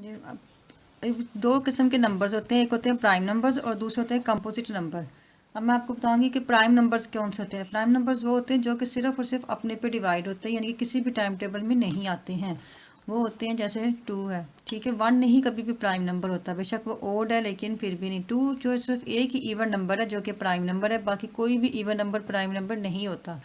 जी अब दो किस्म के नंबर्स होते हैं, एक होते हैं प्राइम नंबर्स और दूसरे होते हैं कंपोजिट नंबर। अब मैं आपको बताऊंगी कि प्राइम नंबर्स कौन से होते हैं। प्राइम नंबर्स वो होते हैं जो कि सिर्फ और सिर्फ अपने पे डिवाइड होते हैं, यानी कि किसी भी टाइम टेबल में नहीं आते हैं। वो होते हैं जैसे 2 है, ठीक है। 1 नहीं कभी भी प्राइम नंबर होता, बेशक वो ओड है लेकिन फिर भी नहीं। 2 जो सिर्फ एक ही इवन नंबर है जो कि प्राइम नंबर है, बाकी कोई भी इवन नंबर प्राइम नंबर नहीं होता।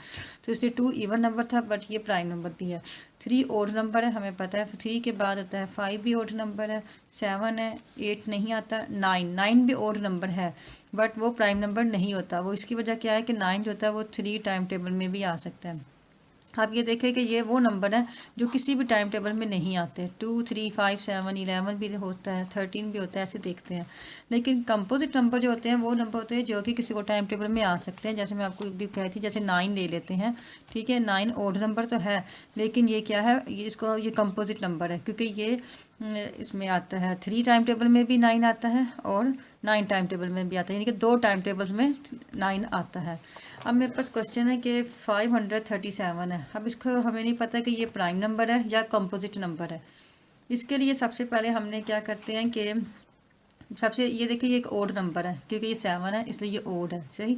तो इसलिए 2 इवन नंबर था, बट ये प्राइम नंबर भी है। 3 ओड नंबर है, हमें पता है। 3 के बाद होता है 5 भी ओड नंबर है। 7 है, 8 नहीं आता। 9 भी ओड नंबर है, बट वो प्राइम नंबर नहीं होता। वो इसकी वजह क्या है कि 9 जो होता है वो 3 टाइम टेबल में भी आ सकता है। आप ये देखें कि ये वो नंबर है जो किसी भी टाइम टेबल में नहीं आते। 2, 3, 5, 7, 11 भी होता है, 13 भी होता है, ऐसे देखते हैं। लेकिन कंपोजिट नंबर जो होते हैं वो नंबर होते हैं जो कि किसी को टाइम टेबल में आ सकते हैं। जैसे मैं आपको भी कही थी, जैसे 9 ले लेते हैं, ठीक है। 9 ओड नंबर तो है, लेकिन ये क्या है, ये कंपोजिट नंबर है, क्योंकि ये इसमें आता है 3 टाइम टेबल में भी 9 आता है और 9 टाइम टेबल में भी आता है, यानी कि 2 टाइम टेबल्स में 9 आता है। अब मेरे पास क्वेश्चन है कि 537 है। अब इसको हमें नहीं पता कि ये प्राइम नंबर है या कंपोजिट नंबर है। इसके लिए सबसे पहले हमने क्या करते हैं कि सबसे ये देखिए, ये एक ओड नंबर है क्योंकि ये 7 है, इसलिए ये ओड है, सही।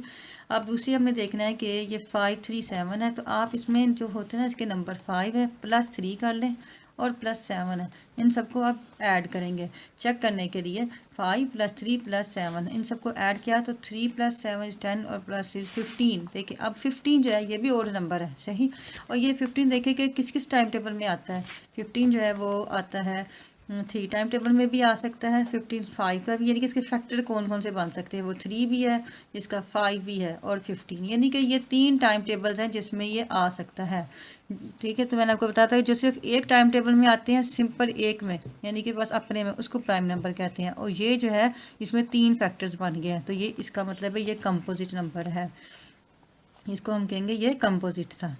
अब दूसरी हमने देखना है कि ये 537 है, तो आप इसमें जो होते हैं ना, इसके नंबर 5 है, +3 कर लें और +7 है। इन सबको आप ऐड करेंगे चेक करने के लिए। 5 + 3 + 7, इन सबको ऐड किया तो 3 + 7 = 10 और +6 15। देखिए अब 15 जो है ये भी ओड नंबर है, सही। और ये 15 देखिए कि किस किस टाइम टेबल में आता है। 15 जो है वो आता है 3 टाइम टेबल में भी आ सकता है। 15 5 का भी, यानी कि इसके फैक्टर कौन कौन से बन सकते हैं, वो 3 भी है, इसका 5 भी है और 15, यानी कि ये 3 टाइम टेबल्स हैं जिसमें ये आ सकता है, ठीक है। तो मैंने आपको बताया था कि जो सिर्फ एक टाइम टेबल में आते हैं, सिंपल एक में, यानी कि बस अपने में, उसको प्राइम नंबर कहते हैं। और ये जो है इसमें 3 फैक्टर्स बन गए हैं, तो ये इसका मतलब है ये कंपोजिट नंबर है। इसको हम कहेंगे ये कंपोजिट था,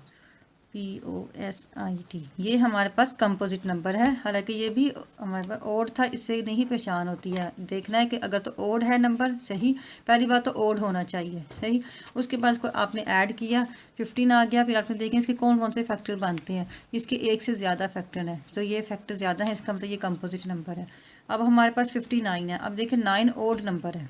POSIT। ये हमारे पास कंपोजिट नंबर है। हालांकि ये भी हमारे पास ओड था, इससे नहीं पहचान होती है। देखना है कि अगर तो ओड है नंबर, सही, पहली बात तो ओड होना चाहिए, सही। उसके बाद इसको आपने ऐड किया, 15 आ गया। फिर आपने देखें इसके कौन कौन से फैक्टर बनते हैं। इसके एक से ज़्यादा फैक्टर हैं, तो ये फैक्टर ज़्यादा है, इसका मतलब ये कंपोजिट नंबर है। अब हमारे पास 59 है। अब देखिए 9 ओड नंबर है,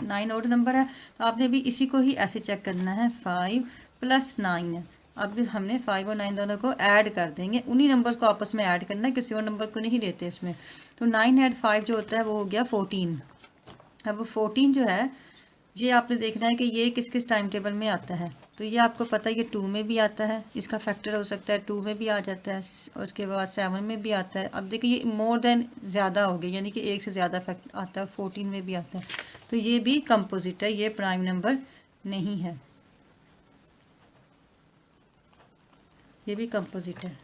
9 ओड नंबर है, तो आपने भी इसी को ही ऐसे चेक करना है। 5 + 9 है। अब हमने 5 और 9 दोनों को ऐड कर देंगे, उन्हीं नंबर्स को आपस में ऐड करना है, किसी और नंबर को नहीं लेते इसमें। तो 9 ऐड 5 जो होता है वो हो गया 14। अब 14 जो है ये आपने देखना है कि ये किस किस टाइम टेबल में आता है। तो ये आपको पता है ये 2 में भी आता है, इसका फैक्टर हो सकता है 2 में भी आ जाता है, और उसके बाद 7 में भी आता है। अब देखिए ये मोर देन ज़्यादा हो गया, यानी कि एक से ज़्यादा फैक्टर आता है, 14 में भी आता है। तो ये भी कंपोजिट है, ये प्राइम नंबर नहीं है, ये भी कंपोजिट है।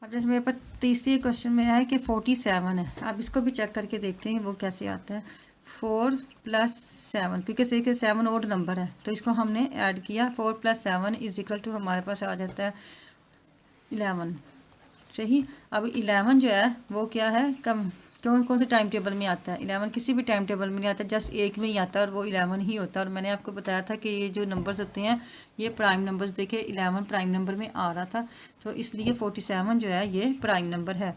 अब जैसे मेरे पास तीसरी क्वेश्चन में है कि 47 है। अब इसको भी चेक करके देखते हैं वो कैसे आता है। 4 + 7, क्योंकि से कि 7 ओड नंबर है, तो इसको हमने ऐड किया। 4 + 7 = हमारे पास आ जाता है 11, सही। अब 11 जो है वो क्या है, कौन कौन से टाइम टेबल में आता है। 11 किसी भी टाइम टेबल में नहीं आता, जस्ट एक में ही आता है और वो 11 ही होता है। और मैंने आपको बताया था कि ये जो नंबर्स होते हैं ये प्राइम नंबर्स, देखिए 11 प्राइम नंबर में आ रहा था, तो इसलिए 47 जो है ये प्राइम नंबर है।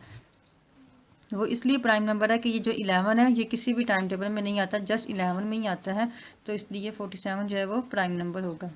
वो इसलिए प्राइम नंबर है कि ये जो 11 है ये किसी भी टाइम टेबल में नहीं आता, जस्ट 11 में ही आता है, तो इसलिए 47 जो है वो प्राइम नंबर होगा।